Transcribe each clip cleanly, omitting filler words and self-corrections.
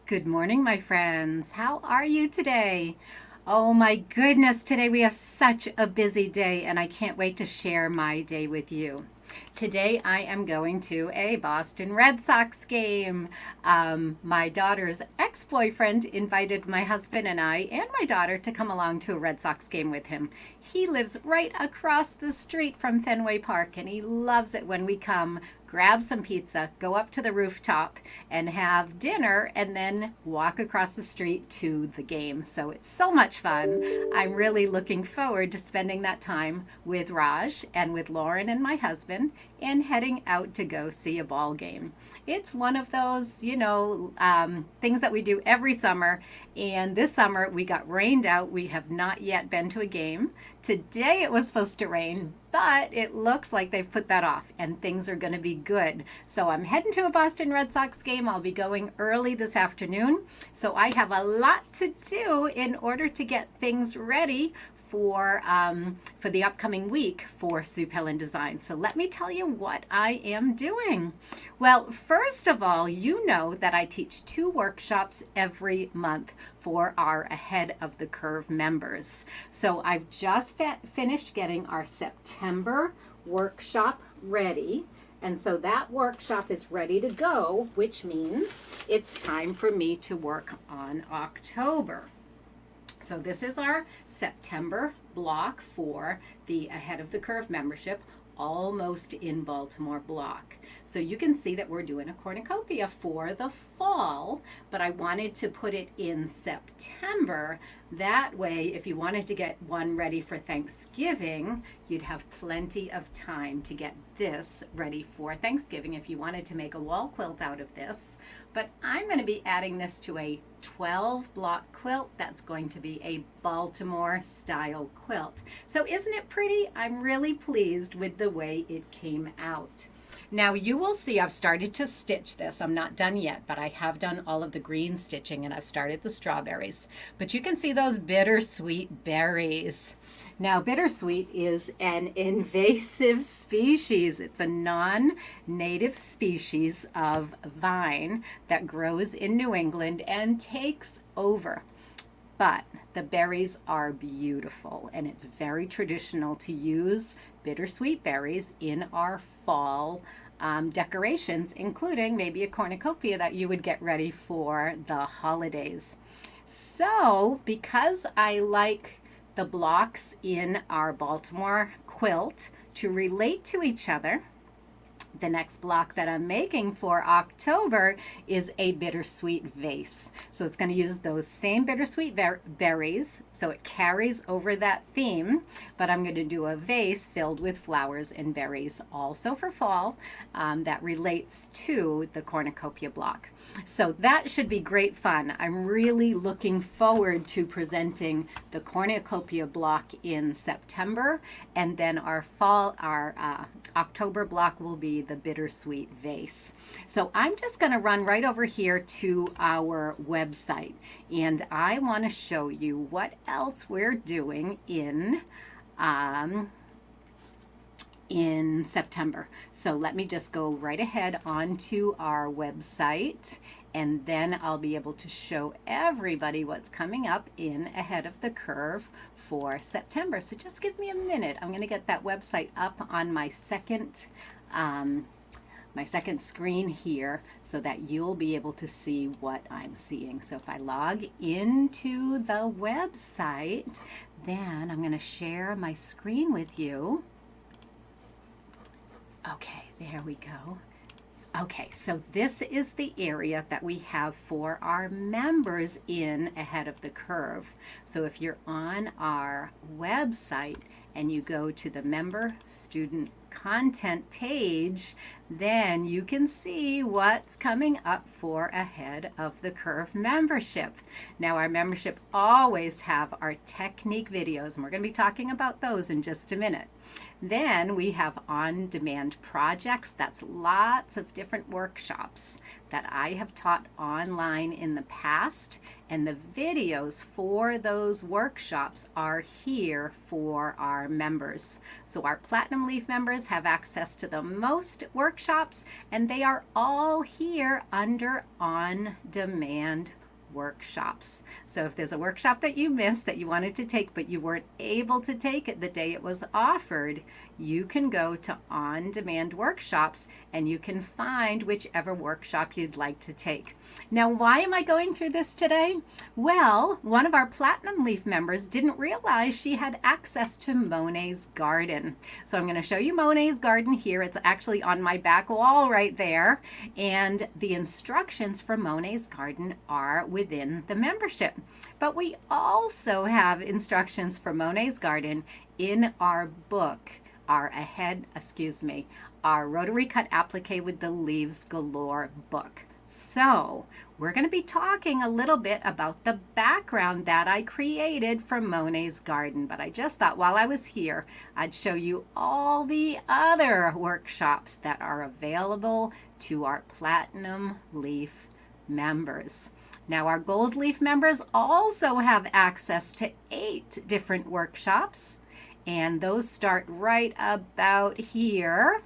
Good morning, my friends. How are you today? Oh my goodness, today we have such a busy day, and I can't wait to share my day with you. Today I am going to a Boston Red Sox game. My daughter's ex-boyfriend invited my husband and I and my daughter to come along to a Red Sox game with him. He lives right across the street from Fenway Park, and he loves it when we come, grab some pizza, go up to the rooftop and have dinner, and then walk across the street to the game. So it's so much fun. I'm really looking forward to spending that time with Raj and with Lauren and my husband and heading out to go see a ball game. It's one of those, things that we do every summer. And this summer we got rained out. We have not yet been to a game. Today it was supposed to rain, but it looks like they've put that off and things are going to be good. So I'm heading to a Boston Red Sox game. I'll be going early this afternoon. So I have a lot to do in order to get things ready for the upcoming week for Sue Pelland Design. So let me tell you what I am doing. Well, first of all, you know that I teach 2 workshops every month for our Ahead of the Curve members. So I've just finished getting our September workshop ready. And so that workshop is ready to go, which means it's time for me to work on October. So this is our September block for the Ahead of the Curve membership, almost in Baltimore block. So you can see that we're doing a cornucopia for the fall, but I wanted to put it in September. That way, if you wanted to get one ready for Thanksgiving, you'd have plenty of time to get this ready for Thanksgiving if you wanted to make a wall quilt out of this. But I'm going to be adding this to a 12 block quilt that's going to be a Baltimore style quilt. So isn't it pretty? I'm really pleased with the way it came out. Now you will see I've started to stitch this. I'm not done yet, but I have done all of the green stitching and I've started the strawberries. But you can see those bittersweet berries. Now bittersweet is an invasive species. It's a non-native species of vine that grows in New England and takes over. But the berries are beautiful, and it's very traditional to use bittersweet berries in our fall decorations, including maybe a cornucopia that you would get ready for the holidays. So because I like the blocks in our Baltimore quilt to relate to each other, the next block that I'm making for October is a bittersweet vase. So it's going to use those same bittersweet berries, so it carries over that theme, but I'm going to do a vase filled with flowers and berries also for fall that relates to the cornucopia block. So that should be great fun. I'm really looking forward to presenting the cornucopia block in September, and then our October block will be the bittersweet vase. So I'm just going to run right over here to our website, and I want to show you what else we're doing in September. So let me just go right ahead onto our website, and then I'll be able to show everybody what's coming up in Ahead of the Curve for September. So just give me a minute. I'm going to get that website up on my second screen here so that you'll be able to see what I'm seeing. So if I log into the website, then I'm going to share my screen with you. Okay, there we go. Okay, so this is the area that we have for our members in Ahead of the Curve. So if you're on our website and you go to the member student content page, then you can see what's coming up for Ahead of the Curve membership. Now our membership always have our technique videos, and we're going to be talking about those in just a minute. Then we have on-demand projects. That's lots of different workshops that I have taught online in the past, and the videos for those workshops are here for our members. So our Platinum Leaf members members have access to the most workshops, and they are all here under on-demand workshops. So if there's a workshop that you missed that you wanted to take but you weren't able to take it the day it was offered, you can go to on-demand workshops and you can find whichever workshop you'd like to take. Now, why am I going through this today? Well, one of our Platinum Leaf members didn't realize she had access to Monet's garden. So I'm going to show you Monet's garden here. It's actually on my back wall right there. And the instructions for Monet's garden are within the membership. But we also have instructions for Monet's garden in our book, our Rotary Cut Applique with the Leaves Galore book. So we're going to be talking a little bit about the background that I created for Monet's garden, but I just thought while I was here, I'd show you all the other workshops that are available to our Platinum Leaf members. Now, our Gold Leaf members also have access to 8 different workshops, and those start right about here.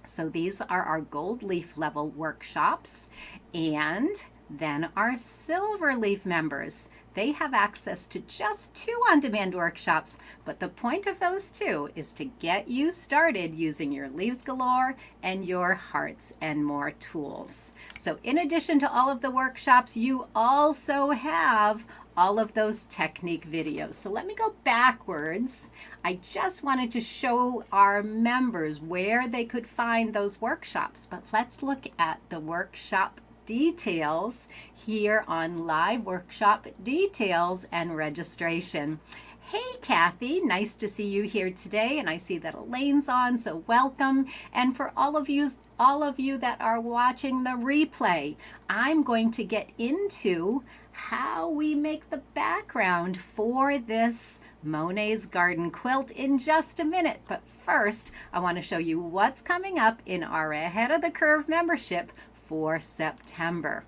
So these are our Gold Leaf level workshops. And then our Silver Leaf members, they have access to just 2 on-demand workshops, but the point of those 2 is to get you started using your Leaves Galore and your Hearts and More tools. So in addition to all of the workshops, you also have all of those technique videos. So let me go backwards. I just wanted to show our members where they could find those workshops, but let's look at the workshop details here on Live Workshop Details and Registration. Hey Kathy, nice to see you here today, and I see that Elaine's on, so welcome. And for all of you that are watching the replay, I'm going to get into how we make the background for this Monet's Garden quilt in just a minute. But first, I want to show you what's coming up in our Ahead of the Curve membership for September.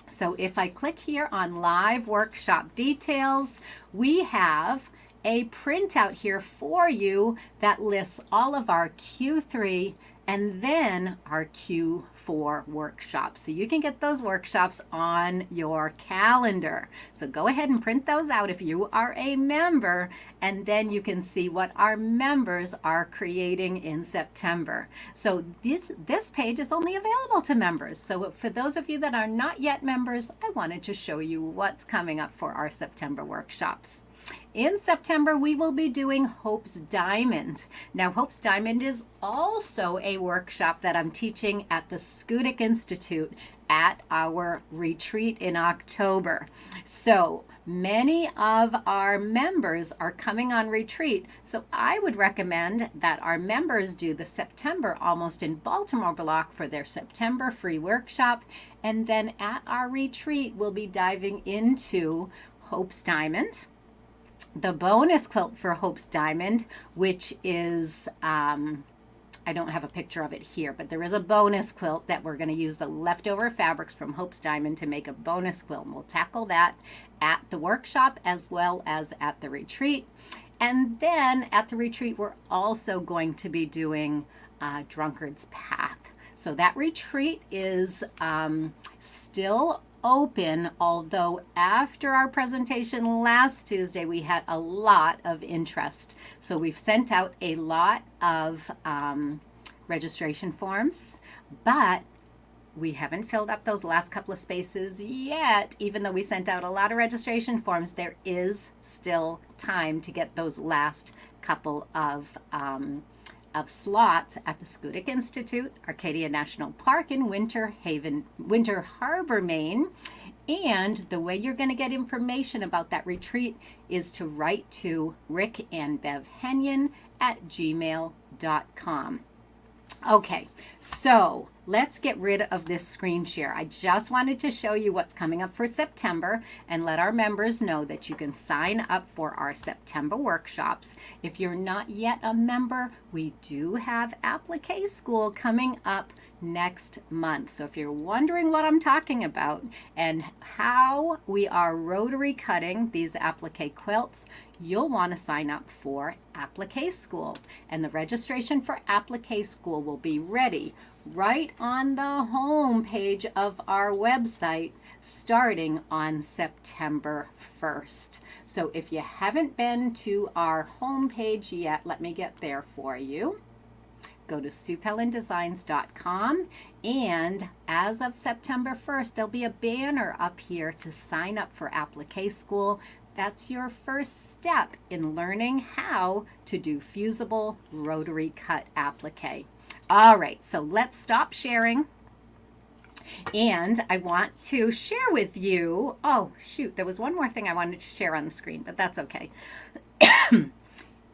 So if I click here on Live Workshop Details, we have a printout here for you that lists all of our Q3 and then our Q4 workshops. So you can get those workshops on your calendar. So go ahead and print those out if you are a member, and then you can see what our members are creating in September. So this page is only available to members. So for those of you that are not yet members, I wanted to show you what's coming up for our September workshops. In September, we will be doing Hope's Diamond. Now, Hope's Diamond is also a workshop that I'm teaching at the Scudic Institute at our retreat in October. So many of our members are coming on retreat, so I would recommend that our members do the September Almost in Baltimore block for their September free workshop, and then at our retreat, we'll be diving into Hope's Diamond, the bonus quilt for Hope's Diamond, which is, I don't have a picture of it here, but there is a bonus quilt that we're going to use the leftover fabrics from Hope's Diamond to make a bonus quilt. And we'll tackle that at the workshop as well as at the retreat. And then at the retreat, we're also going to be doing Drunkard's Path. So that retreat is still open, although after our presentation last Tuesday, we had a lot of interest. So we've sent out a lot of registration forms, but we haven't filled up those last couple of spaces yet. Even though we sent out a lot of registration forms, there is still time to get those last couple of slots at the Scudic Institute, Arcadia National Park in Winter Harbor, Maine. And the way you're going to get information about that retreat is to write to Rick and Bev Henyon at gmail.com. Okay, so let's get rid of this screen share. I just wanted to show you what's coming up for September and let our members know that you can sign up for our September workshops. If you're not yet a member, we do have applique school coming up next month. So if you're wondering what I'm talking about and how we are rotary cutting these applique quilts, you'll want to sign up for applique school. And the registration for applique school will be ready right on the home page of our website starting on September 1st. So if you haven't been to our home page yet, let me get there for you. Go to SuePellandDesigns.com, and as of September 1st, there'll be a banner up here to sign up for applique school. That's your first step in learning how to do fusible rotary cut applique. All right, so let's stop sharing. And I want to share with you, oh shoot, there was one more thing I wanted to share on the screen, but that's okay.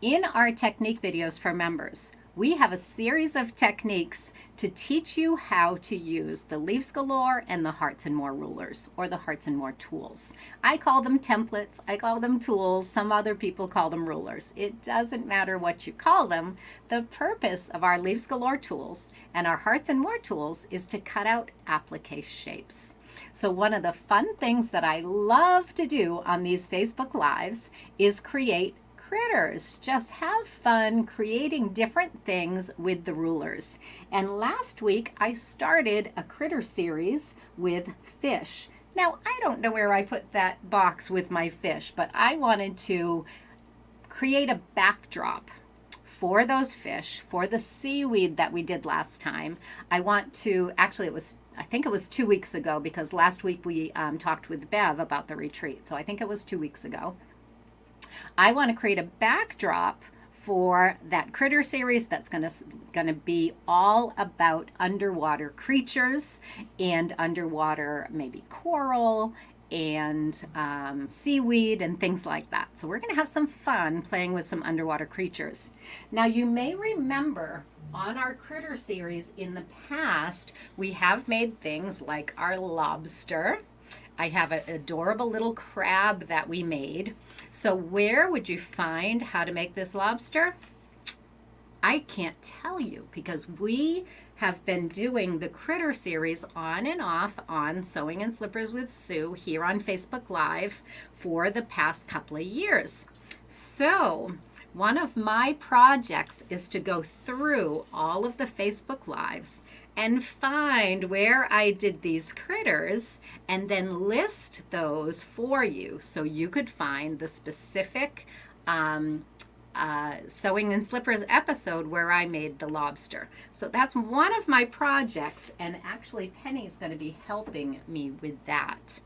In our technique videos for members, we have a series of techniques to teach you how to use the Leaves Galore and the Hearts and More rulers, or the Hearts and More tools. I call them templates, I call them tools, some other people call them rulers. It doesn't matter what you call them. The purpose of our Leaves Galore tools and our Hearts and More tools is to cut out applique shapes. So one of the fun things that I love to do on these Facebook Lives is create critters. Just have fun creating different things with the rulers. And last week I started a critter series with fish. Now I don't know where I put that box with my fish, but I wanted to create a backdrop for those fish, for the seaweed that we did last time. I want to, actually I think it was 2 weeks ago, because last week we talked with Bev about the retreat. So I think it was 2 weeks ago. I want to create a backdrop for that critter series that's going to be all about underwater creatures and underwater, maybe coral and seaweed and things like that. So we're going to have some fun playing with some underwater creatures. Now you may remember on our critter series in the past, we have made things like our lobster. I have an adorable little crab that we made. So where would you find how to make this lobster? I can't tell you, because we have been doing the critter series on and off on Sewing and Slippers with Sue here on Facebook Live for the past couple of years. So one of my projects is to go through all of the Facebook Lives and find where I did these critters and then list those for you so you could find the specific Sewing and Slippers episode where I made the lobster. So that's one of my projects, and actually Penny's going to be helping me with that.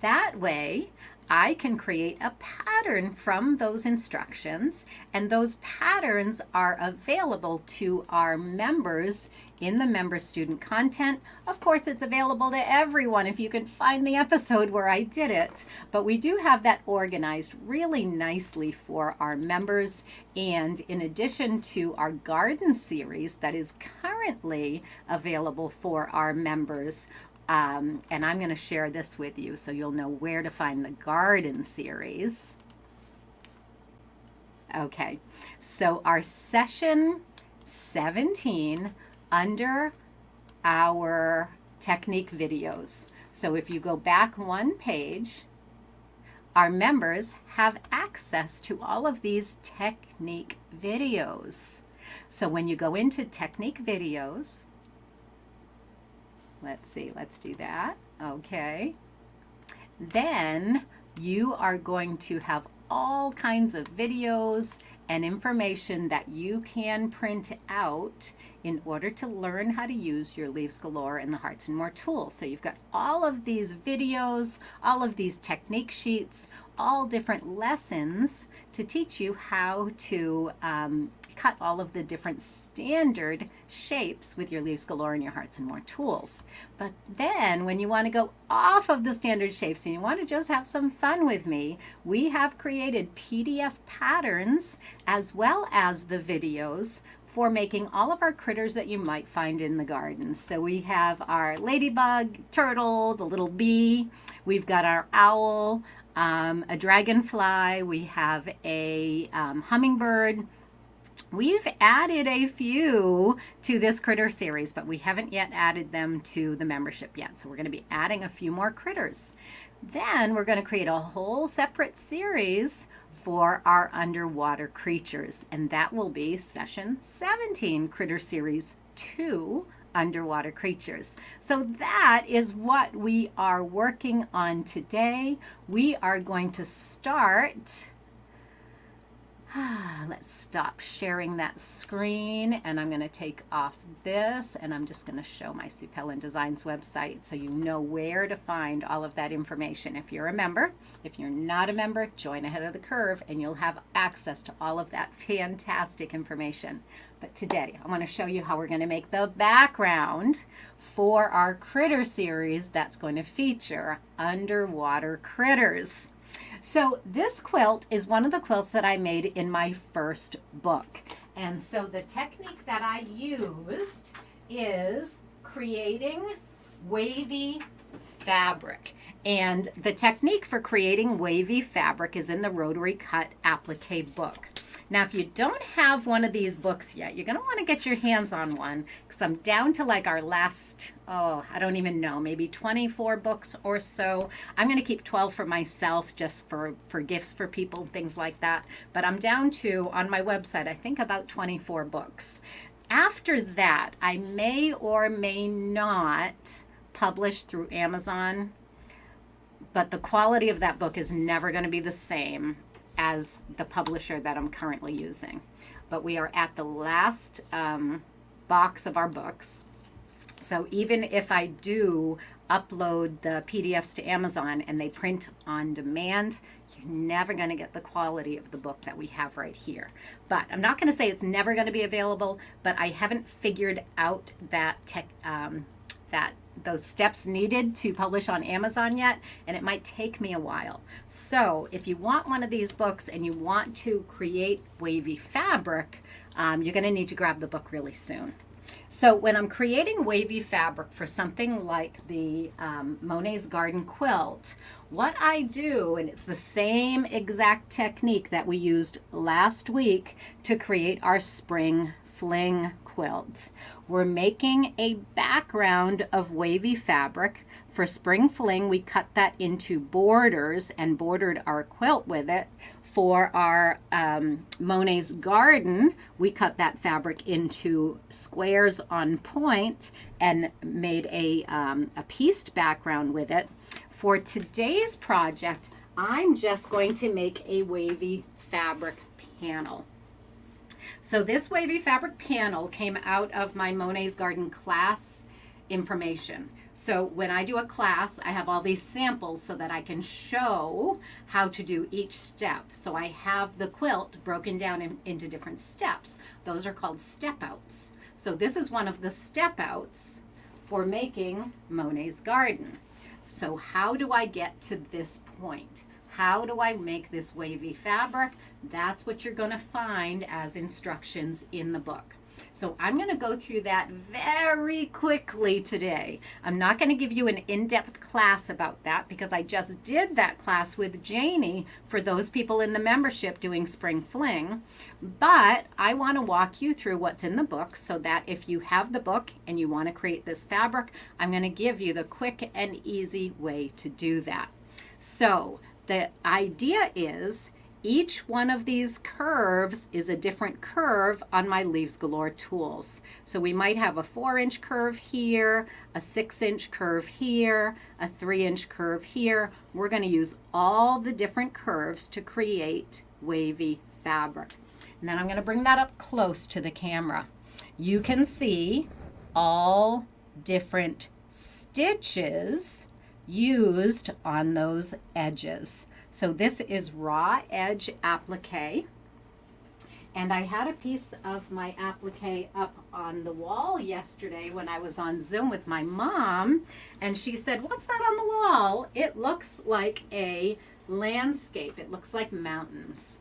That way I can create a pattern from those instructions, and those patterns are available to our members in the member student content. Of course, it's available to everyone if you can find the episode where I did it, but we do have that organized really nicely for our members. And in addition to our garden series that is currently available for our members, and I'm going to share this with you so you'll know where to find the garden series. Okay, so our session 17 under our technique videos. So if you go back one page, our members have access to all of these technique videos. So when you go into technique videos, let's see, let's do that. Okay. Then you are going to have all kinds of videos and information that you can print out in order to learn how to use your Leaves Galore and the Hearts and More tools. So you've got all of these videos, all of these technique sheets, all different lessons to teach you how to cut all of the different standard shapes with your Leaves Galore and your Hearts and More tools. But then when you want to go off of the standard shapes and you want to just have some fun with me, we have created PDF patterns as well as the videos for making all of our critters that you might find in the garden. So we have our ladybug, turtle, the little bee, we've got our owl, a dragonfly, we have a hummingbird. We've added a few to this critter series, but we haven't yet added them to the membership yet. So we're going to be adding a few more critters. Then we're going to create a whole separate series for our underwater creatures, and that will be session 17, Critter Series 2, Underwater Creatures. So that is what we are working on today. We are going to start. Let's stop sharing that screen, and I'm going to take off this, and I'm just going to show my Sue Pelland Designs website so you know where to find all of that information if you're a member. If you're not a member, join ahead of the curve and you'll have access to all of that fantastic information. But today I want to show you how we're going to make the background for our critter series that's going to feature underwater critters. So this quilt is one of the quilts that I made in my first book. And so the technique that I used is creating wavy fabric. And the technique for creating wavy fabric is in the Rotary Cut Applique book. Now, if you don't have one of these books yet, you're going to want to get your hands on one, because I'm down to like our last, I don't even know, maybe 24 books or so. I'm going to keep 12 for myself, just for gifts for people, things like that. But I'm down to, on my website, I think about 24 books. After that, I may or may not publish through Amazon, but the quality of that book is never going to be the same as the publisher that I'm currently using. But we are at the last box of our books. So even if I do upload the PDFs to Amazon and they print on demand, you're never going to get the quality of the book that we have right here. But I'm not going to say it's never going to be available, but I haven't figured out that those steps needed to publish on Amazon yet, and it might take me a while. So if you want one of these books and you want to create wavy fabric, you're going to need to grab the book really soon. So when I'm creating wavy fabric for something like the Monet's Garden quilt, what I do, and it's the same exact technique that we used last week to create our Spring Fling quilt. We're making a background of wavy fabric. For Spring Fling, we cut that into borders and bordered our quilt with it. For our Monet's Garden, we cut that fabric into squares on point and made a pieced background with it. For today's project, I'm just going to make a wavy fabric panel. So this wavy fabric panel came out of my Monet's Garden class information. So when I do a class, I have all these samples so that I can show how to do each step. So I have the quilt broken down into different steps. Those are called step outs. So this is one of the step outs for making Monet's Garden. So how do I get to this point? How do I make this wavy fabric? That's what you're going to find as instructions in the book. So I'm going to go through that very quickly today. I'm not going to give you an in-depth class about that because I just did that class with Janie for those people in the membership doing Spring Fling. But I want to walk you through what's in the book so that if you have the book and you want to create this fabric, I'm going to give you the quick and easy way to do that. So the idea is each one of these curves is a different curve on my Leaves Galore tools. So we might have a 4-inch curve here, a 6-inch curve here, a 3-inch curve here. We're going to use all the different curves to create wavy fabric. And then I'm going to bring that up close to the camera. You can see all different stitches used on those edges. So this is raw edge applique, and I had a piece of my applique up on the wall yesterday when I was on Zoom with my mom, and she said, "What's that on the wall?" It looks like a landscape. It looks like mountains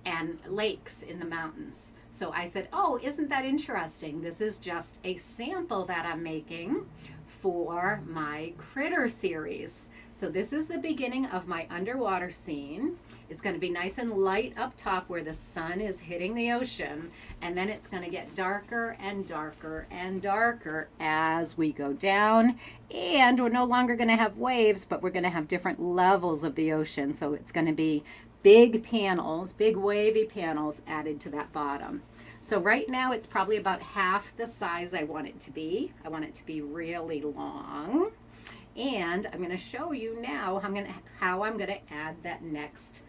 and lakes in the mountains. So I said, oh, isn't that interesting? This is just a sample that I'm making for my critter series. So this is the beginning of my underwater scene. It's going to be nice and light up top where the sun is hitting the ocean, and then it's going to get darker and darker and darker as we go down, and we're no longer going to have waves, but we're going to have different levels of the ocean. So it's going to be big panels, big wavy panels added to that bottom. So right now it's probably about half the size I want it to be. I want it to be really long. And I'm going to show you now how I'm going to add that next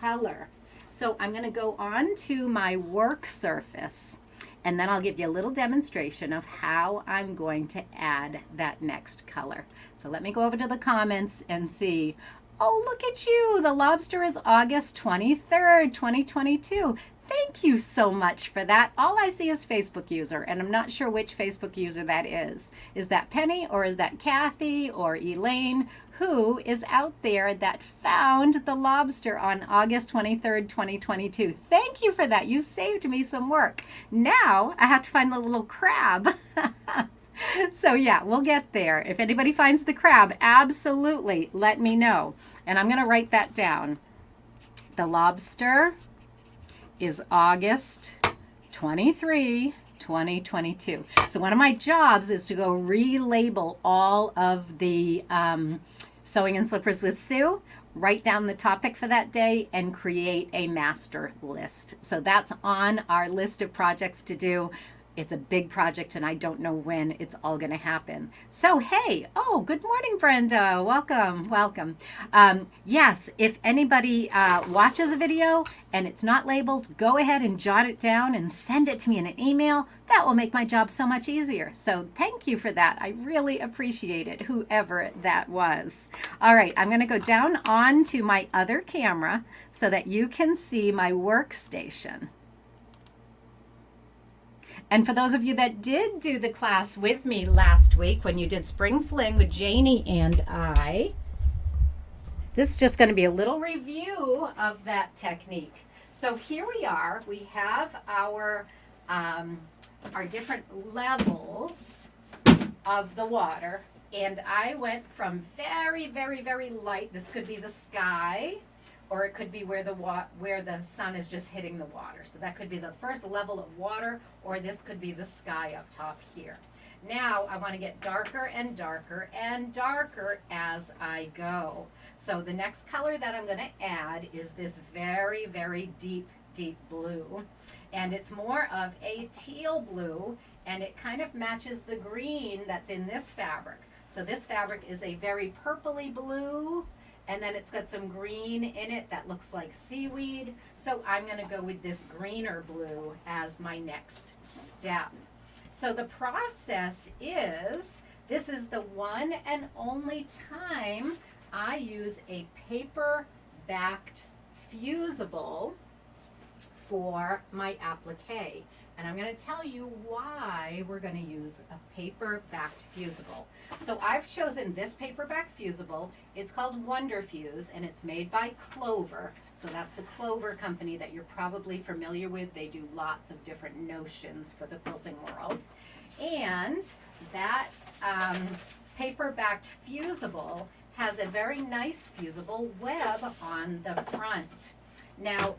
color. So I'm going to go on to my work surface, and then I'll give you a little demonstration of how I'm going to add that next color. So let me go over to the comments and see. Oh, look at you. The lobster is August 23rd, 2022. Thank you so much for that. All I see is Facebook user, and I'm not sure which Facebook user that is. Is that Penny, or is that Kathy or Elaine? Who is out there that found the lobster on August 23rd, 2022? Thank you for that. You saved me some work. Now I have to find the little crab. So yeah, we'll get there. If anybody finds the crab, absolutely let me know. And I'm going to write that down. The lobster is August 23, 2022. So one of my jobs is to go relabel all of the Sewing and Slippers with Sue, write down the topic for that day, and create a master list. So that's on our list of projects to do. It's a big project, and I don't know when it's all going to happen. So, hey, oh, good morning, Brenda. Welcome, welcome. Yes, if anybody watches a video and it's not labeled, go ahead and jot it down and send it to me in an email. That will make my job so much easier. So thank you for that. I really appreciate it, whoever that was. All right, I'm going to go down onto my other camera so that you can see my workstation. And for those of you that did do the class with me last week when you did Spring Fling with Janie and I, this is just going to be a little review of that technique. So here we are. We have our different levels of the water. And I went from very, very, very light. This could be the sky, or it could be where the sun is just hitting the water. So that could be the first level of water, or this could be the sky up top here. Now I want to get darker and darker and darker as I go. So the next color that I'm going to add is this very, very deep, deep blue. And it's more of a teal blue, and it kind of matches the green that's in this fabric. So this fabric is a very purpley blue, and then it's got some green in it that looks like seaweed. So I'm going to go with this greener blue as my next step. So the process is, this is the one and only time I use a paper-backed fusible for my applique. And I'm going to tell you why we're going to use a paper-backed fusible. So I've chosen this paper-backed fusible. It's called Wonder Fuse, and it's made by Clover. So that's the Clover company that you're probably familiar with. They do lots of different notions for the quilting world. And that paper-backed fusible has a very nice fusible web on the front. Now,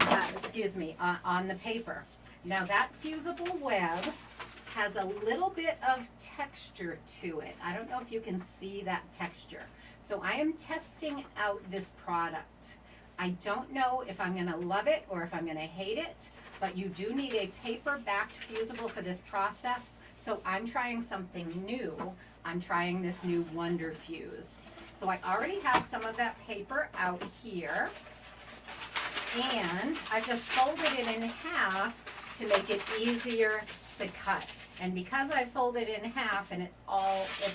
on the paper. Now that fusible web has a little bit of texture to it. I don't know if you can see that texture. So I am testing out this product. I don't know if I'm going to love it or if I'm going to hate it, but you do need a paper-backed fusible for this process. So I'm trying something new. I'm trying this new Wonder Fuse. So I already have some of that paper out here, and I just folded it in half to make it easier to cut. And because I folded it in half and it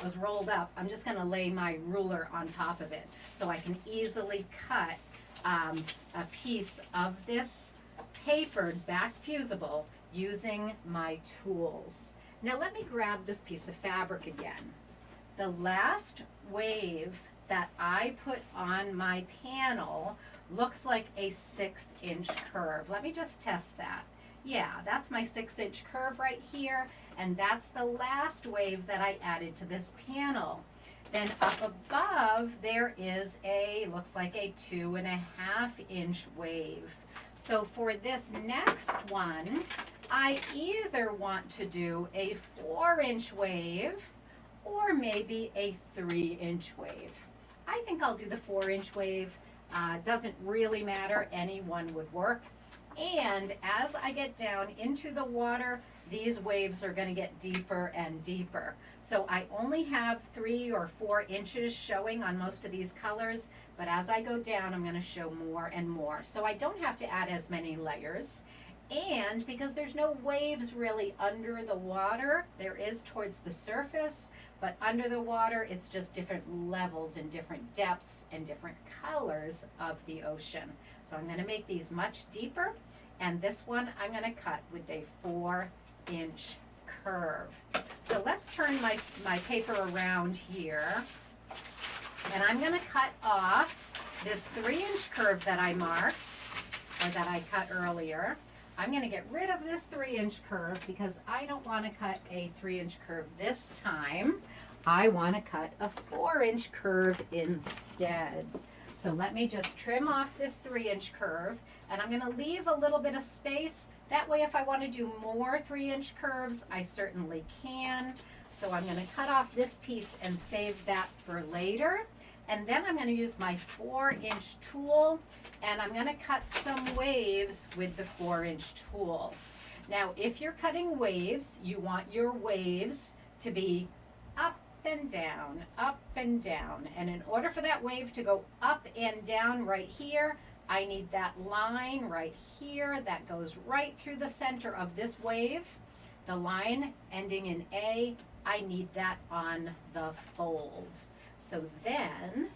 was rolled up, I'm just going to lay my ruler on top of it so I can easily cut a piece of this papered back fusible using my tools. Now let me grab this piece of fabric again. The last wave that I put on my panel looks like a 6-inch curve. Let me just test that. Yeah, that's my 6-inch curve right here, and that's the last wave that I added to this panel. Then up above, there is looks like a 2.5-inch wave. So for this next one, I either want to do a 4-inch wave or maybe a 3-inch wave. I think I'll do the 4-inch wave. Doesn't really matter, any one would work. And as I get down into the water, these waves are going to get deeper and deeper. So I only have 3 or 4 inches showing on most of these colors, but as I go down, I'm going to show more and more. So I don't have to add as many layers. And because there's no waves really under the water, there is towards the surface, but under the water, it's just different levels and different depths and different colors of the ocean. So I'm going to make these much deeper, and this one I'm going to cut with a 4-inch curve. So let's turn my paper around here, and I'm going to cut off this 3-inch curve that I marked, or that I cut earlier. I'm going to get rid of this 3-inch curve because I don't want to cut a 3-inch curve this time. I want to cut a 4-inch curve instead. So let me just trim off this 3-inch curve, and I'm going to leave a little bit of space. That way if I want to do more 3-inch curves, I certainly can. So I'm going to cut off this piece and save that for later. And then I'm going to use my 4-inch tool, and I'm going to cut some waves with the 4-inch tool. Now, if you're cutting waves, you want your waves to be up and down, up and down. And in order for that wave to go up and down right here, I need that line right here that goes right through the center of this wave. The line ending in A, I need that on the fold. So then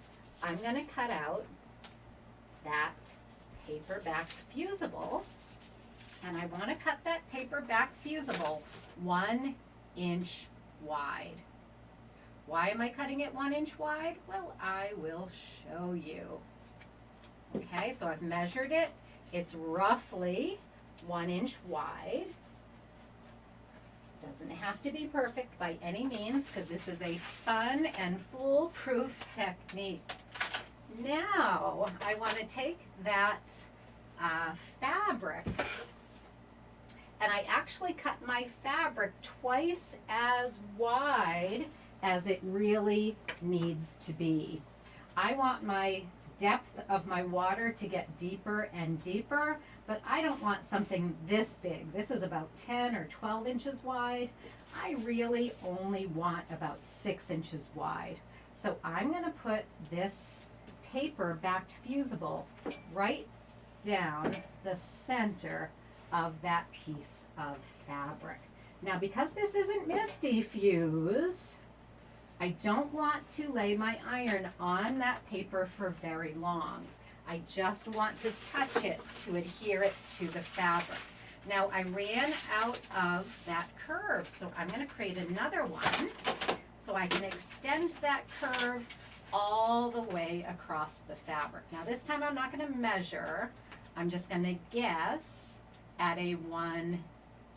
I'm going to cut out that paper backed fusible, and I want to cut that paper back fusible 1 inch wide. Why am I cutting it 1 inch wide? Well, I will show you. Okay, so I've measured it. It's roughly 1 inch wide. Doesn't have to be perfect by any means because this is a fun and foolproof technique. Now I want to take that fabric, and I actually cut my fabric twice as wide as it really needs to be. I want my depth of my water to get deeper and deeper, but I don't want something this big. This is about 10 or 12 inches wide. I really only want about 6 inches wide. So I'm going to put this paper backed fusible right down the center of that piece of fabric. Now, because this isn't Misty Fuse, I don't want to lay my iron on that paper for very long. I just want to touch it to adhere it to the fabric. Now I ran out of that curve, so I'm going to create another one so I can extend that curve all the way across the fabric. Now this time I'm not going to measure. I'm just going to guess at a 1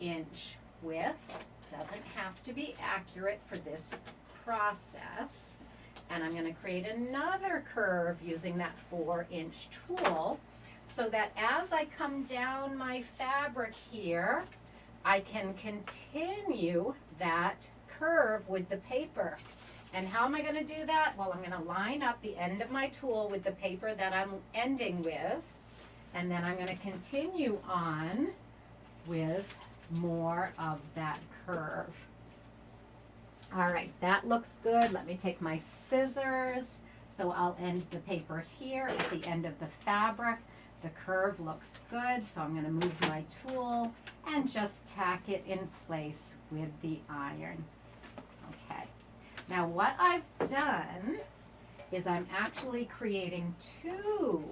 inch width. Doesn't have to be accurate for this process. And I'm going to create another curve using that 4-inch tool so that as I come down my fabric here, I can continue that curve with the paper. And how am I going to do that? Well, I'm going to line up the end of my tool with the paper that I'm ending with, and then I'm going to continue on with more of that curve. All right, that looks good. Let me take my scissors. So I'll end the paper here at the end of the fabric. The curve looks good, so I'm going to move my tool and just tack it in place with the iron. Okay. Now what I've done is I'm actually creating 2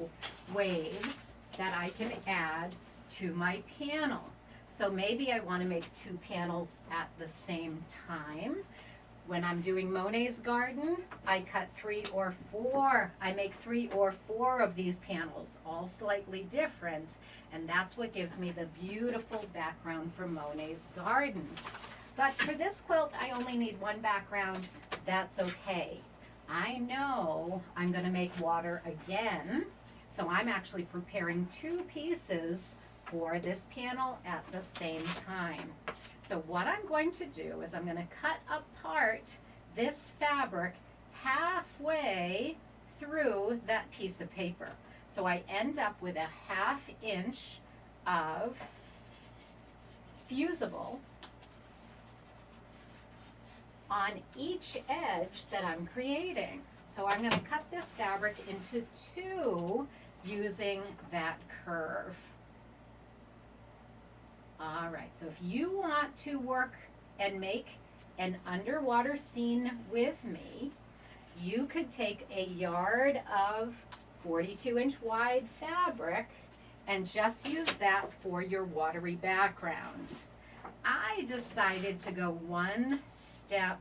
waves that I can add to my panel. So maybe I want to make 2 panels at the same time. When I'm doing Monet's garden, I cut 3 or 4. I make 3 or 4 of these panels, all slightly different, and that's what gives me the beautiful background for Monet's garden. But for this quilt, I only need one background. That's okay. I know I'm going to make water again, so I'm actually preparing 2 pieces for this panel at the same time. So what I'm going to do is I'm going to cut apart this fabric halfway through that piece of paper. So I end up with a 1/2 inch of fusible on each edge that I'm creating. So I'm going to cut this fabric into 2 using that curve. All right, so if you want to work and make an underwater scene with me, you could take a yard of 42-inch wide fabric and just use that for your watery background. I decided to go one step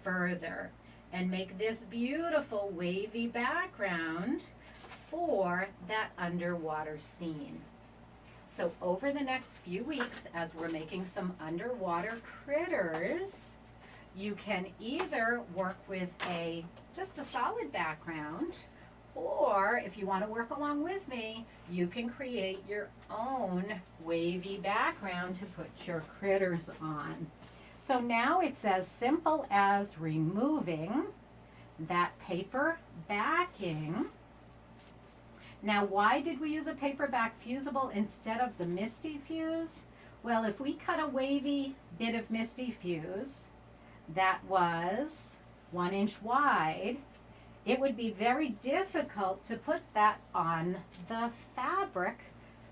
further and make this beautiful wavy background for that underwater scene. So over the next few weeks, as we're making some underwater critters, you can either work with just a solid background, or if you want to work along with me, you can create your own wavy background to put your critters on. So now it's as simple as removing that paper backing. Now, why did we use a paperback fusible instead of the Misty Fuse? Well, if we cut a wavy bit of Misty Fuse that was 1 inch wide, it would be very difficult to put that on the fabric,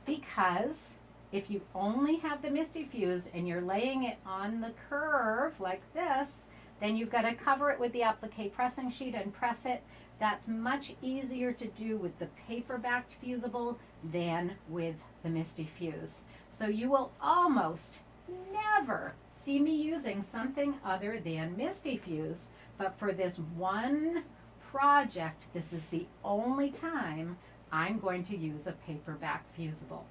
because if you only have the Misty Fuse and you're laying it on the curve like this, then you've got to cover it with the applique pressing sheet and press it. That's much easier to do with the paper-backed fusible than with the Misty Fuse. So you will almost never see me using something other than Misty Fuse, but for this one project, this is the only time I'm going to use a paper-back fusible.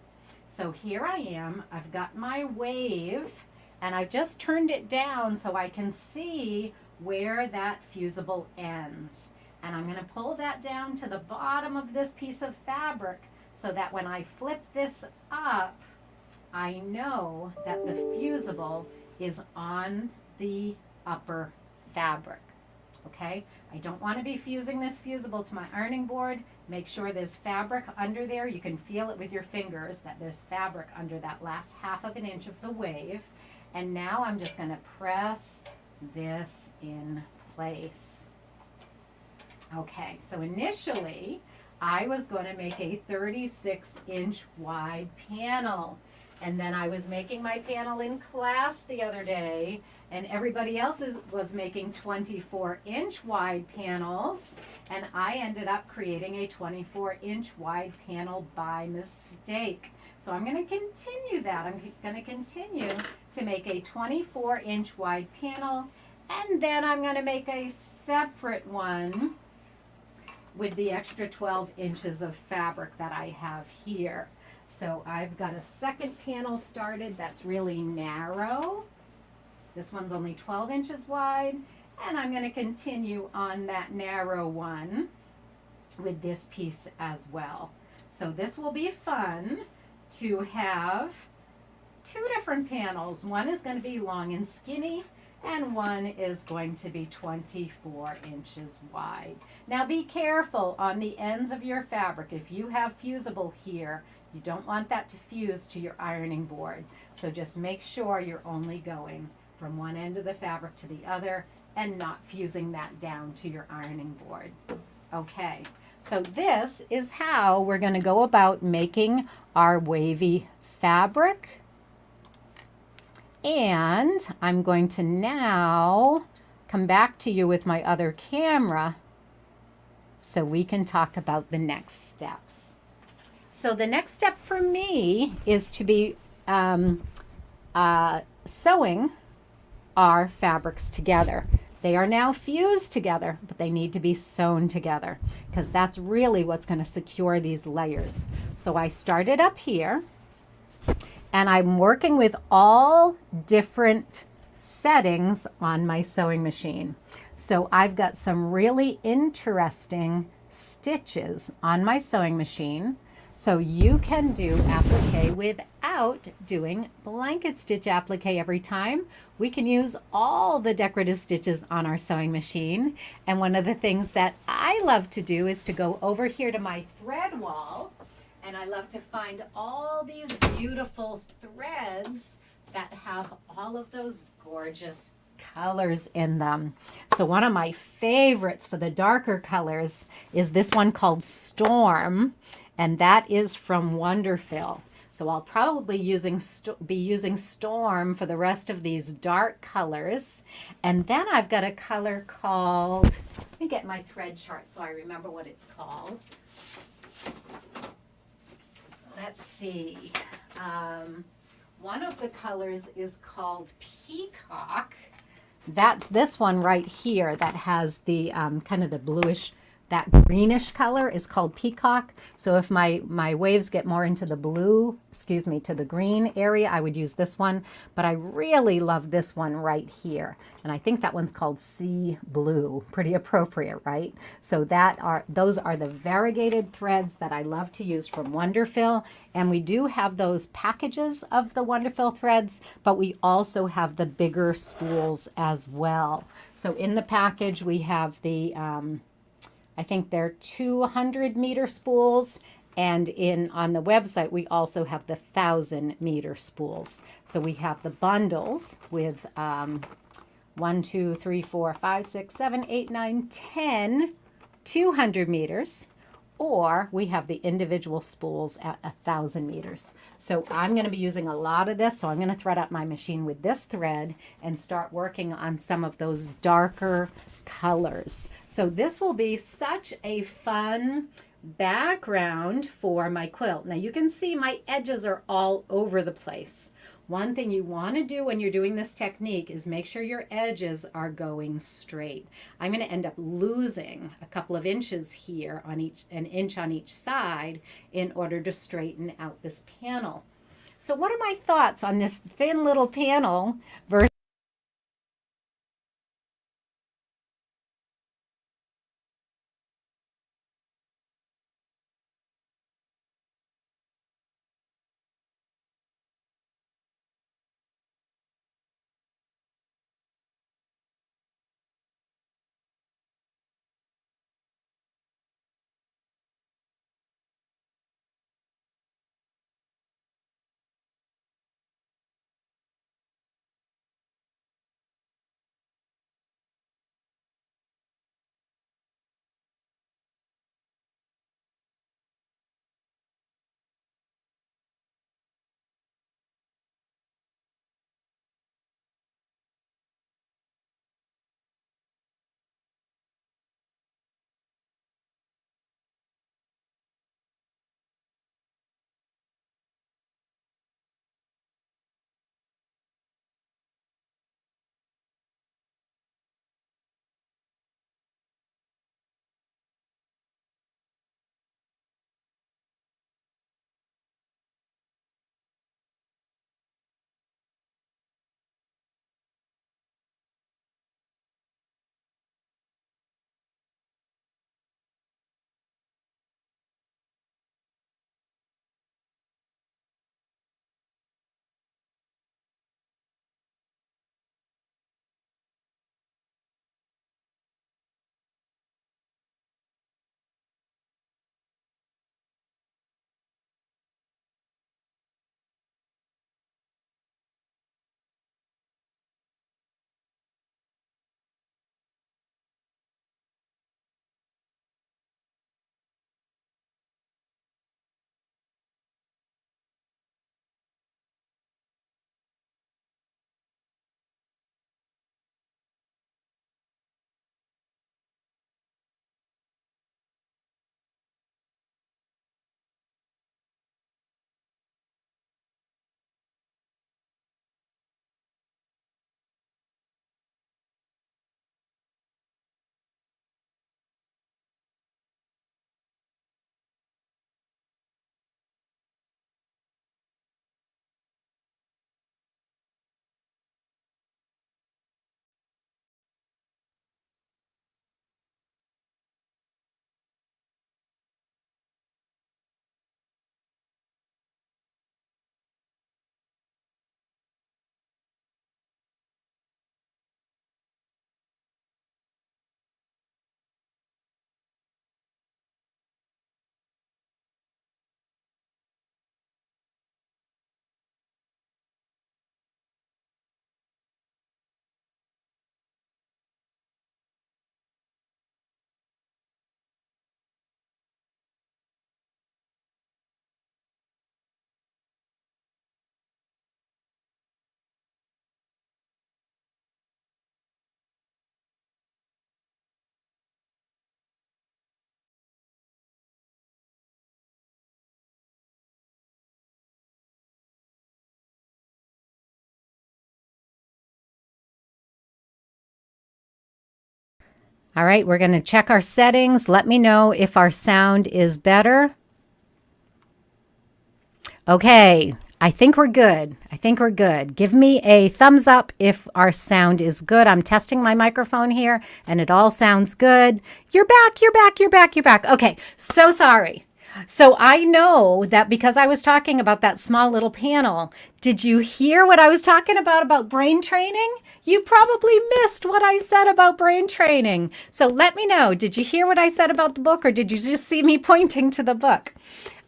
So here I am, I've got my wave, and I've just turned it down so I can see where that fusible ends. And I'm going to pull that down to the bottom of this piece of fabric so that when I flip this up, I know that the fusible is on the upper fabric. Okay? I don't want to be fusing this fusible to my ironing board. Make sure there's fabric under there. You can feel it with your fingers that there's fabric under that last 1/2 inch of the wave. And now I'm just going to press this in place. Okay, so initially I was going to make a 36-inch wide panel, and then I was making my panel in class the other day, and everybody else was making 24-inch wide panels, and I ended up creating a 24-inch wide panel by mistake. So I'm going to continue that. I'm going to continue to make a 24-inch wide panel, and then I'm going to make a separate one with the extra 12 inches of fabric that I have here. So I've got a second panel started that's really narrow. This one's only 12 inches wide, and I'm going to continue on that narrow one with this piece as well. So this will be fun to have 2 different panels. One is going to be long and skinny, and one is going to be 24 inches wide. Now be careful on the ends of your fabric. If you have fusible here, you don't want that to fuse to your ironing board. So just make sure you're only going from one end of the fabric to the other and not fusing that down to your ironing board. Okay, so this is how we're going to go about making our wavy fabric. And I'm going to now come back to you with my other camera so we can talk about the next steps. So the next step for me is to be sewing our fabrics together. They are now fused together, but they need to be sewn together because that's really what's going to secure these layers. So I started up here, and I'm working with all different settings on my sewing machine. So I've got some really interesting stitches on my sewing machine. So you can do applique without doing blanket stitch applique every time. We can use all the decorative stitches on our sewing machine. And one of the things that I love to do is to go over here to my thread wall, and I love to find all these beautiful threads that have all of those gorgeous colors in them. So one of my favorites for the darker colors is this one called Storm, and that is from Wonderfill. So I'll probably be using Storm for the rest of these dark colors. And then I've got a color called, let me get my thread chart so I remember what it's called. Let's see. One of the colors is called Peacock. That's this one right here that has the kind of the bluish, that greenish color is called Peacock. So if my waves get more into the blue, to the green area, I would use this one. But I really love this one right here. And I think that one's called Sea Blue. Pretty appropriate, right? So those are the variegated threads that I love to use from Wonderfill. And we do have those packages of the Wonderfill threads, but we also have the bigger spools as well. So in the package, we have the I think they're 200-meter spools, and on the website we also have the 1,000-meter spools. So we have the bundles with 1, 2, 3, 4, 5, 6, 7, 8, 9, 10 200 meters, or we have the individual spools at 1,000 meters. So I'm going to be using a lot of this, so I'm going to thread up my machine with this thread and start working on some of those darker colors. So this will be such a fun background for my quilt. Now you can see my edges are all over the place. One thing you want to do when you're doing this technique is make sure your edges are going straight. I'm going to end up losing a couple of inches here on an inch on each side in order to straighten out this panel. So what are my thoughts on this thin little panel versus All right, we're going to check our settings. Let me know if our sound is better. Okay, I think we're good. I think we're good. Give me a thumbs up if our sound is good. I'm testing my microphone here and it all sounds good. You're back, you're back, you're back, you're back. Okay, so sorry. So I know that because I was talking about that small little panel, did you hear what I was talking about brain training? You probably missed what I said about brain training. So let me know, did you hear what I said about the book or did you just see me pointing to the book?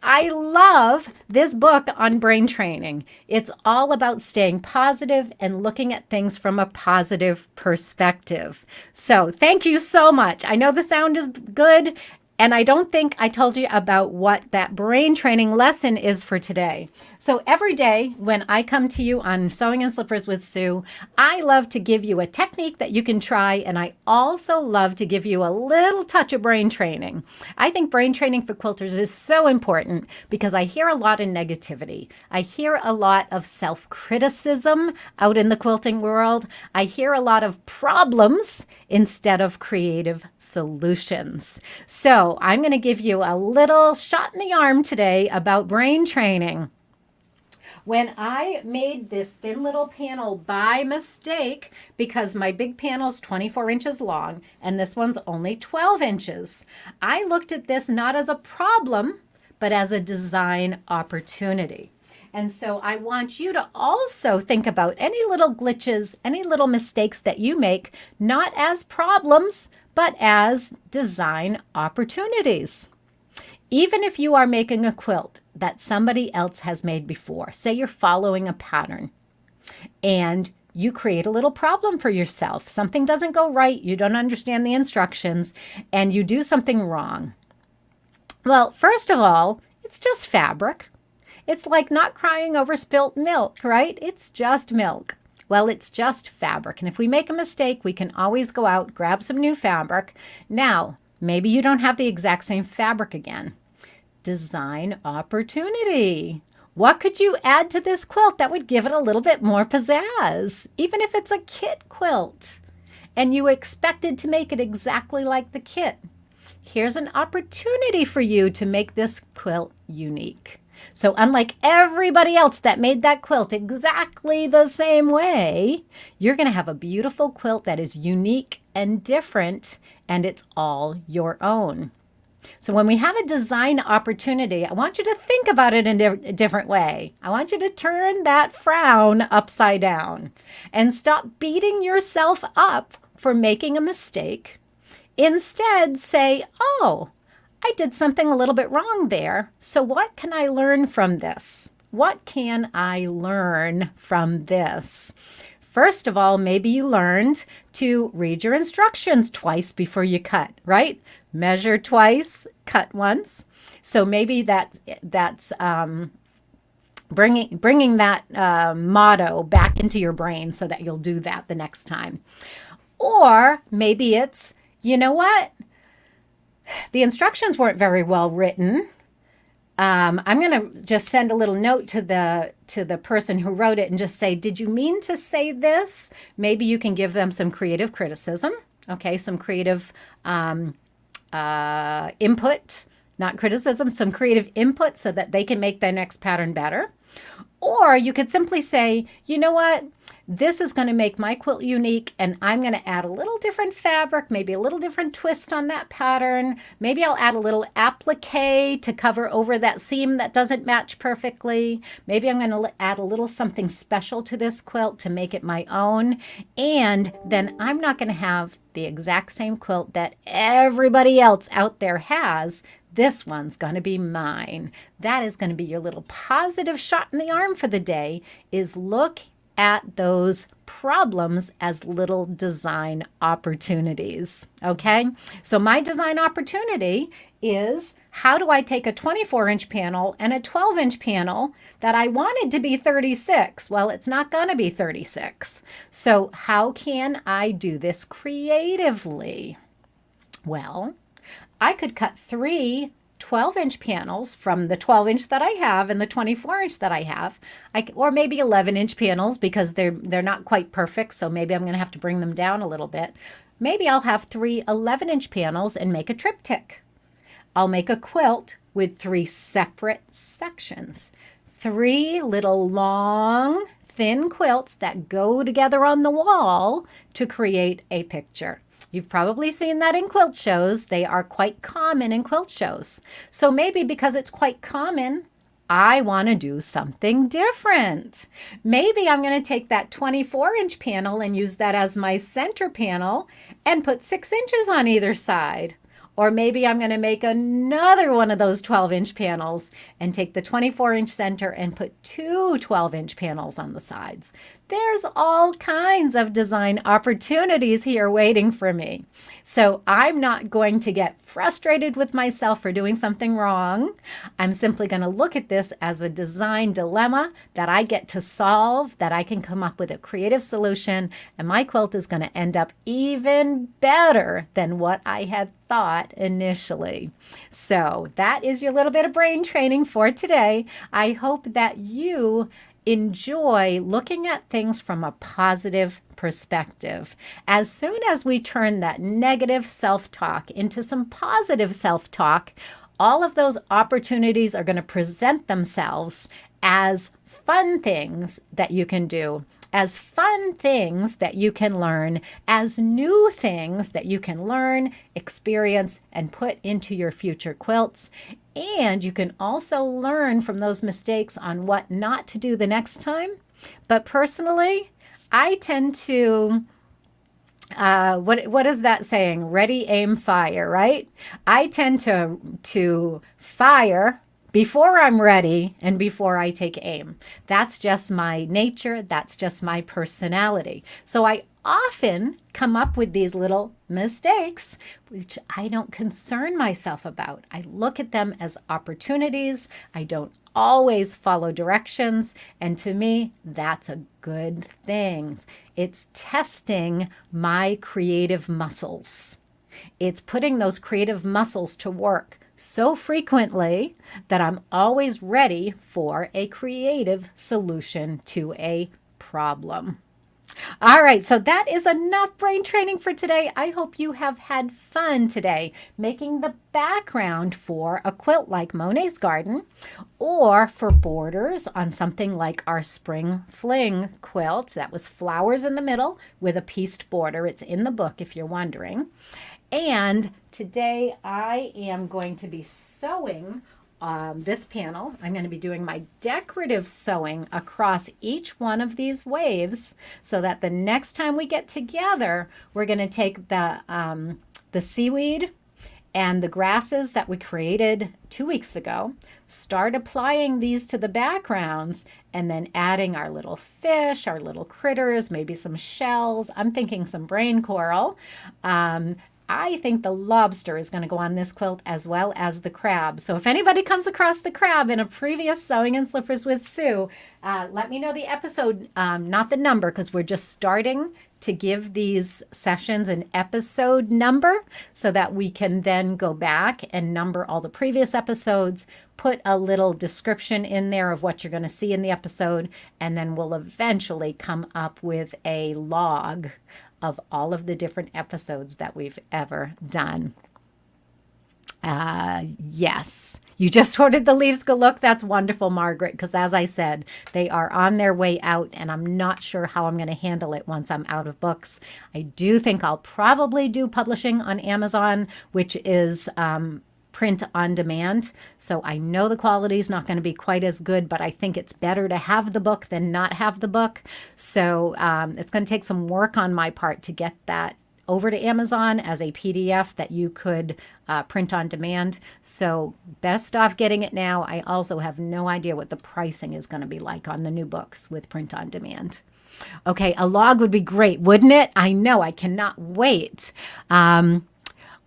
I love this book on brain training. It's all about staying positive and looking at things from a positive perspective. So thank you so much. I know the sound is good. And I don't think I told you about what that brain training lesson is for today. So every day when I come to you on Sewing and Slippers with Sue, I love to give you a technique that you can try. And I also love to give you a little touch of brain training. I think brain training for quilters is so important because I hear a lot of negativity. I hear a lot of self-criticism out in the quilting world. I hear a lot of problems instead of creative solutions. So I'm going to give you a little shot in the arm today about brain training. When I made this thin little panel by mistake, because my big panel is 24 inches long and this one's only 12 inches, I looked at this not as a problem, but as a design opportunity. And so I want you to also think about any little glitches, any little mistakes that you make, not as problems, but as design opportunities. Even if you are making a quilt that somebody else has made before, say you're following a pattern and you create a little problem for yourself. Something doesn't go right, you don't understand the instructions, and you do something wrong. Well, first of all, it's just fabric. It's like not crying over spilt milk, right? It's just milk. Well, it's just fabric. And if we make a mistake, we can always go out, grab some new fabric. Now, maybe you don't have the exact same fabric again. Design opportunity. What could you add to this quilt that would give it a little bit more pizzazz? Even if it's a kit quilt and you expected to make it exactly like the kit. Here's an opportunity for you to make this quilt unique. So unlike everybody else that made that quilt exactly the same way, you're going to have a beautiful quilt that is unique and different, and it's all your own. So when we have a design opportunity, I want you to think about it in a different way. I want you to turn that frown upside down and stop beating yourself up for making a mistake. Instead, say, oh, I did something a little bit wrong there. So what can I learn from this? What can I learn from this? First of all, maybe you learned to read your instructions twice before you cut, right? Measure twice, cut once. So maybe that's bringing that motto back into your brain so that you'll do that the next time. Or maybe it's, you know what? The instructions weren't very well written. I'm going to just send a little note to the person who wrote it and just say, did you mean to say this? Maybe you can give them some creative criticism. Okay, some creative input, not criticism, some creative input so that they can make their next pattern better. Or you could simply say, you know what? This is going to make my quilt unique, and I'm going to add a little different fabric, maybe a little different twist on that pattern. Maybe I'll add a little applique to cover over that seam that doesn't match perfectly. Maybe I'm going to add a little something special to this quilt to make it my own. And then I'm not going to have the exact same quilt that everybody else out there has. This one's going to be mine. That is going to be your little positive shot in the arm for the day, is look at those problems as little design opportunities. Okay, so my design opportunity is, how do I take a 24-inch panel and a 12-inch panel that I wanted to be 36? Well, it's not going to be 36. So how can I do this creatively? Well, I could cut 3 12-inch panels from the 12-inch that I have and the 24-inch that I have, or maybe 11-inch panels because they're not quite perfect, so maybe I'm going to have to bring them down a little bit. Maybe I'll have 3 11-inch panels and make a triptych. I'll make a quilt with 3 separate sections. 3 little long, thin quilts that go together on the wall to create a picture. You've probably seen that in quilt shows. They are quite common in quilt shows. So maybe because it's quite common, I want to do something different. Maybe I'm going to take that 24-inch panel and use that as my center panel and put 6 inches on either side. Or maybe I'm going to make another one of those 12-inch panels and take the 24-inch center and put 2 12-inch panels on the sides. There's all kinds of design opportunities here waiting for me. So I'm not going to get frustrated with myself for doing something wrong. I'm simply going to look at this as a design dilemma that I get to solve, that I can come up with a creative solution, and my quilt is going to end up even better than what I had thought initially. So that is your little bit of brain training for today. I hope that you enjoy looking at things from a positive perspective. As soon as we turn that negative self-talk into some positive self-talk, all of those opportunities are going to present themselves as fun things that you can do, as fun things that you can learn, as new things that you can learn, experience, and put into your future quilts. And you can also learn from those mistakes on what not to do the next time. But personally, I tend to, what is that saying? Ready, aim, fire, right? I tend to fire before I'm ready and before I take aim. That's just my nature. That's just my personality. So I often come up with these little mistakes, which I don't concern myself about. I look at them as opportunities. I don't always follow directions. And to me, that's a good thing. It's testing my creative muscles. It's putting those creative muscles to work so frequently that I'm always ready for a creative solution to a problem. All right, so that is enough brain training for today. I hope you have had fun today making the background for a quilt like Monet's Garden, or for borders on something like our Spring Fling quilt. That was flowers in the middle with a pieced border. It's in the book if you're wondering. And today I am going to be sewing this panel. I'm going to be doing my decorative sewing across each one of these waves so that the next time we get together, we're going to take the seaweed and the grasses that we created 2 weeks ago, start applying these to the backgrounds, and then adding our little fish, our little critters, maybe some shells. I'm thinking some brain coral. I think the lobster is going to go on this quilt as well as the crab. So if anybody comes across the crab in a previous Sewing in Slippers with Sue, let me know the episode, not the number, because we're just starting to give these sessions an episode number so that we can then go back and number all the previous episodes, put a little description in there of what you're going to see in the episode, and then we'll eventually come up with a log of all of the different episodes that we've ever done. Yes, you just ordered the Leaves Galore. That's wonderful, Margaret, because as I said, they are on their way out, and I'm not sure how I'm going to handle it once I'm out of books. I do think I'll probably do publishing on Amazon, which is print on demand. So I know the quality is not going to be quite as good, but I think it's better to have the book than not have the book. So it's going to take some work on my part to get that over to Amazon as a PDF that you could print on demand. So best off getting it now. I also have no idea what the pricing is going to be like on the new books with print on demand. Okay, a log would be great, wouldn't it? I know, I cannot wait.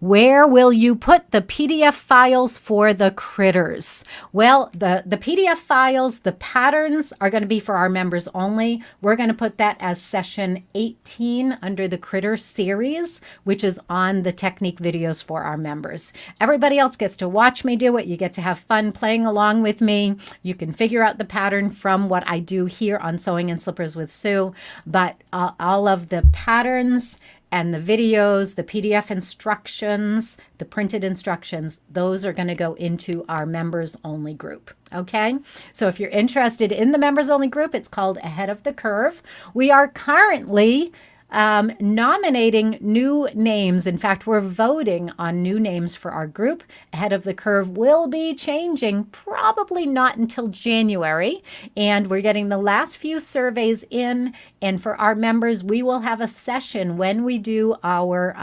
Where will you put the PDF files for the critters? Well, the PDF files, the patterns are going to be for our members only. We're going to put that as session 18 under the critter series, which is on the technique videos for our members. Everybody else gets to watch me do it. You get to have fun playing along with me. You can figure out the pattern from what I do here on Sewing in Slippers with Sue, but all of the patterns and the videos, the PDF instructions, the printed instructions, those are going to go into our members only group. Okay, so if you're interested in the members only group, it's called Ahead of the Curve. We are currently nominating new names. In fact, we're voting on new names for our group. Ahead of the Curve will be changing, probably not until January. And we're getting the last few surveys in. And for our members, we will have a session when we do our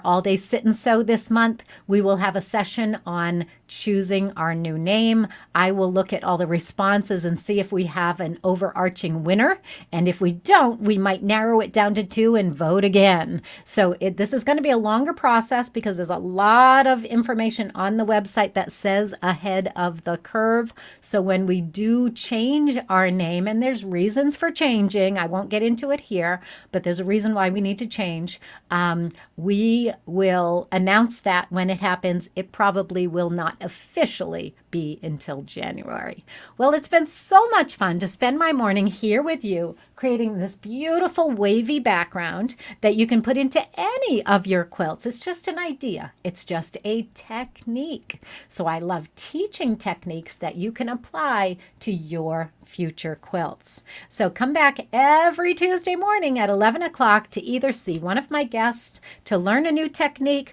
all-day sit and sew this month. We will have a session on choosing our new name. I will look at all the responses and see if we have an overarching winner. And if we don't, we might narrow it down to 2 and vote again. So this is going to be a longer process because there's a lot of information on the website that says Ahead of the Curve. So when we do change our name, and there's reasons for changing, I won't get into it here, but there's a reason why we need to change. We will announce that when it happens. It probably will not officially be until January. Well, it's been so much fun to spend my morning here with you, creating this beautiful wavy background that you can put into any of your quilts. It's just an idea. It's just a technique. So I love teaching techniques that you can apply to your future quilts. So come back every Tuesday morning at 11 o'clock to either see one of my guests, to learn a new technique.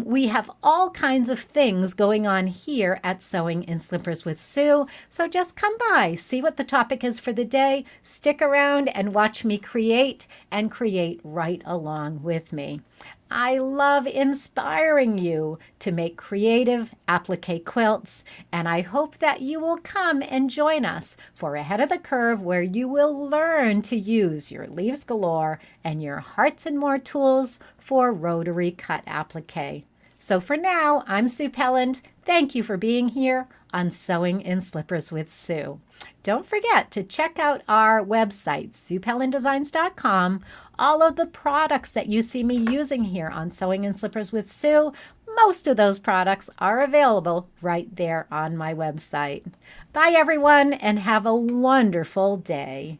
We have all kinds of things going on here at Sewing in Slippers with Sue. So just come by, see what the topic is for the day, stick around and watch me create and create right along with me. I love inspiring you to make creative applique quilts, and I hope that you will come and join us for Ahead of the Curve, where you will learn to use your Leaves Galore and your Hearts and More tools for Rotary Cut Applique. So for now, I'm Sue Pelland. Thank you for being here on Sewing in Slippers with Sue. Don't forget to check out our website, SuePellandDesigns.com. All of the products that you see me using here on Sewing in Slippers with Sue, most of those products are available right there on my website. Bye, everyone, and have a wonderful day.